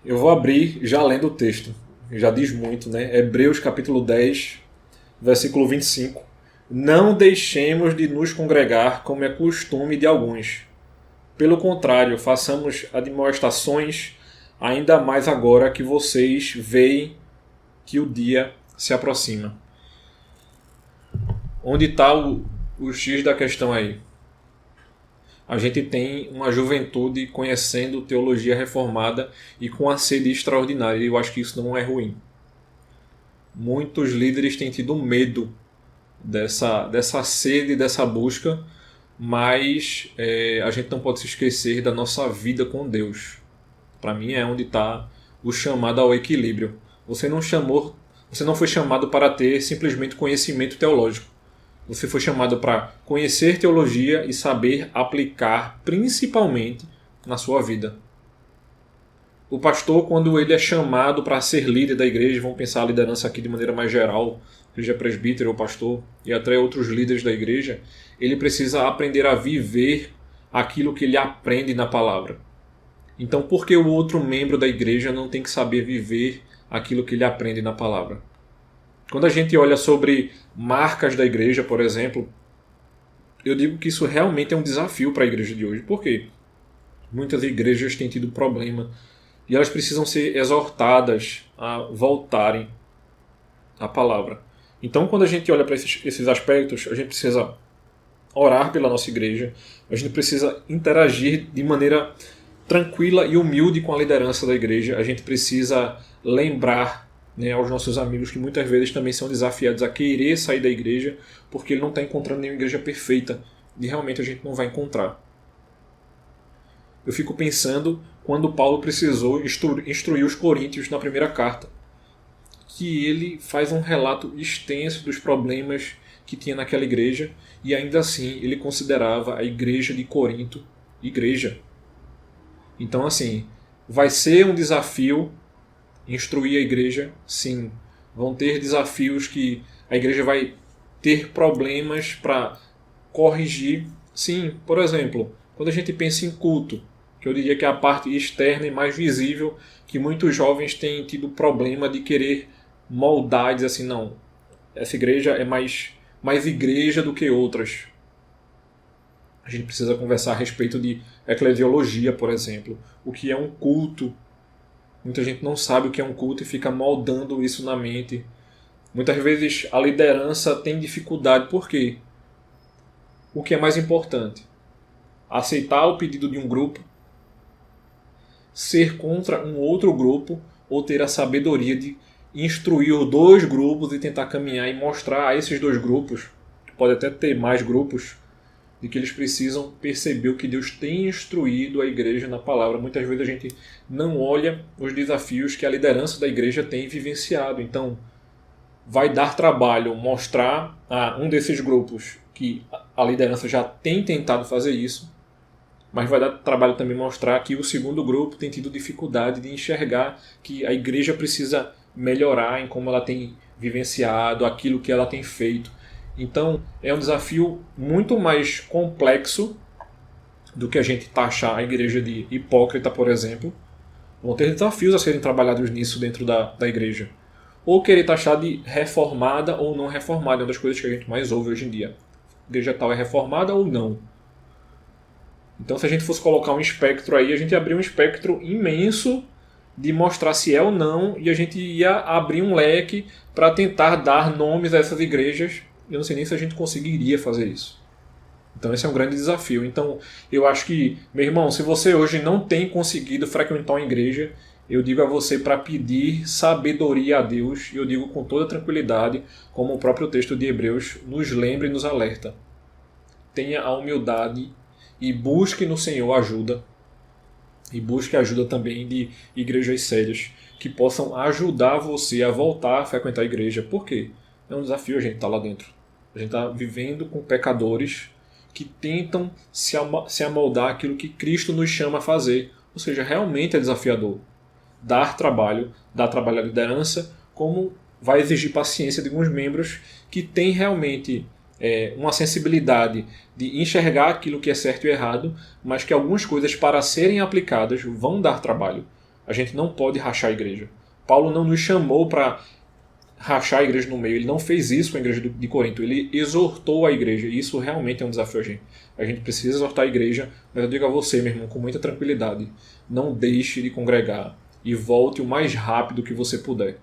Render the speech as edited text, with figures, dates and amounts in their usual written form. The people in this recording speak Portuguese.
Eu vou abrir já lendo o texto. Já diz muito, né? Hebreus capítulo 10, versículo 25. Não deixemos de nos congregar como é costume de alguns. Pelo contrário, façamos admoestações, ainda mais agora que vocês veem que o dia se aproxima. Onde está o X da questão aí? A gente tem uma juventude conhecendo teologia reformada e com uma sede extraordinária. E eu acho que isso não é ruim. Muitos líderes têm tido medo dessa sede, dessa busca, mas a gente não pode se esquecer da nossa vida com Deus. Para mim é onde está o chamado ao equilíbrio. Você não foi chamado para ter simplesmente conhecimento teológico. Você foi chamado para conhecer teologia e saber aplicar principalmente na sua vida. O pastor, quando ele é chamado para ser líder da igreja, vamos pensar a liderança aqui de maneira mais geral, seja presbítero ou pastor, e até outros líderes da igreja, ele precisa aprender a viver aquilo que ele aprende na palavra. Então, por que o outro membro da igreja não tem que saber viver aquilo que ele aprende na palavra? Quando a gente olha sobre marcas da igreja, por exemplo, eu digo que isso realmente é um desafio para a igreja de hoje. Por quê? Muitas igrejas têm tido problema e elas precisam ser exortadas a voltarem à palavra. Então, quando a gente olha para esses aspectos, a gente precisa orar pela nossa igreja, a gente precisa interagir de maneira tranquila e humilde com a liderança da igreja, a gente precisa lembrar, né, aos nossos amigos que muitas vezes também são desafiados a querer sair da igreja porque ele não está encontrando nenhuma igreja perfeita e realmente a gente não vai encontrar. Eu fico pensando quando Paulo precisou instruir os coríntios na primeira carta, que ele faz um relato extenso dos problemas que tinha naquela igreja e ainda assim ele considerava a igreja de Corinto igreja. Então assim, vai ser um desafio instruir a igreja, sim. Vão ter desafios que a igreja vai ter problemas para corrigir, sim. Por exemplo, quando a gente pensa em culto, que eu diria que é a parte externa e mais visível, que muitos jovens têm tido problema de querer moldar e dizer assim, não, essa igreja é mais igreja do que outras. A gente precisa conversar a respeito de eclesiologia, por exemplo. O que é um culto? Muita gente não sabe o que é um culto e fica moldando isso na mente. Muitas vezes a liderança tem dificuldade. Por quê? O que é mais importante? Aceitar o pedido de um grupo, ser contra um outro grupo ou ter a sabedoria de instruir os dois grupos e tentar caminhar e mostrar a esses dois grupos, pode até ter mais grupos, de que eles precisam perceber o que Deus tem instruído a igreja na palavra. Muitas vezes a gente não olha os desafios que a liderança da igreja tem vivenciado. Então, vai dar trabalho mostrar a um desses grupos que a liderança já tem tentado fazer isso, mas vai dar trabalho também mostrar que o segundo grupo tem tido dificuldade de enxergar que a igreja precisa melhorar em como ela tem vivenciado, aquilo que ela tem feito. Então, é um desafio muito mais complexo do que a gente taxar a igreja de hipócrita, por exemplo. Vão ter desafios a serem trabalhados nisso dentro da igreja. Ou querer taxar de reformada ou não reformada, é uma das coisas que a gente mais ouve hoje em dia. A igreja tal é reformada ou não? Então, se a gente fosse colocar um espectro aí, a gente ia abrir um espectro imenso de mostrar se é ou não, e a gente ia abrir um leque para tentar dar nomes a essas igrejas. Eu não sei nem se a gente conseguiria fazer isso. Então esse é um grande desafio. Então eu acho que, meu irmão, se você hoje não tem conseguido frequentar uma igreja, eu digo a você para pedir sabedoria a Deus, e eu digo com toda tranquilidade, como o próprio texto de Hebreus nos lembra e nos alerta. Tenha a humildade e busque no Senhor ajuda, e busque a ajuda também de igrejas sérias, que possam ajudar você a voltar a frequentar a igreja. Por quê? É um desafio a gente estar lá dentro. A gente está vivendo com pecadores que tentam se amoldar aquilo que Cristo nos chama a fazer. Ou seja, realmente é desafiador. Dar trabalho à liderança, como vai exigir paciência de alguns membros que têm realmente uma sensibilidade de enxergar aquilo que é certo e errado, mas que algumas coisas, para serem aplicadas, vão dar trabalho. A gente não pode rachar a igreja. Paulo não nos chamou para rachar a igreja no meio. Ele não fez isso com a igreja de Corinto. Ele exortou a igreja. E isso realmente é um desafio a gente. A gente precisa exortar a igreja, mas eu digo a você, meu irmão, com muita tranquilidade. Não deixe de congregar. E volte o mais rápido que você puder.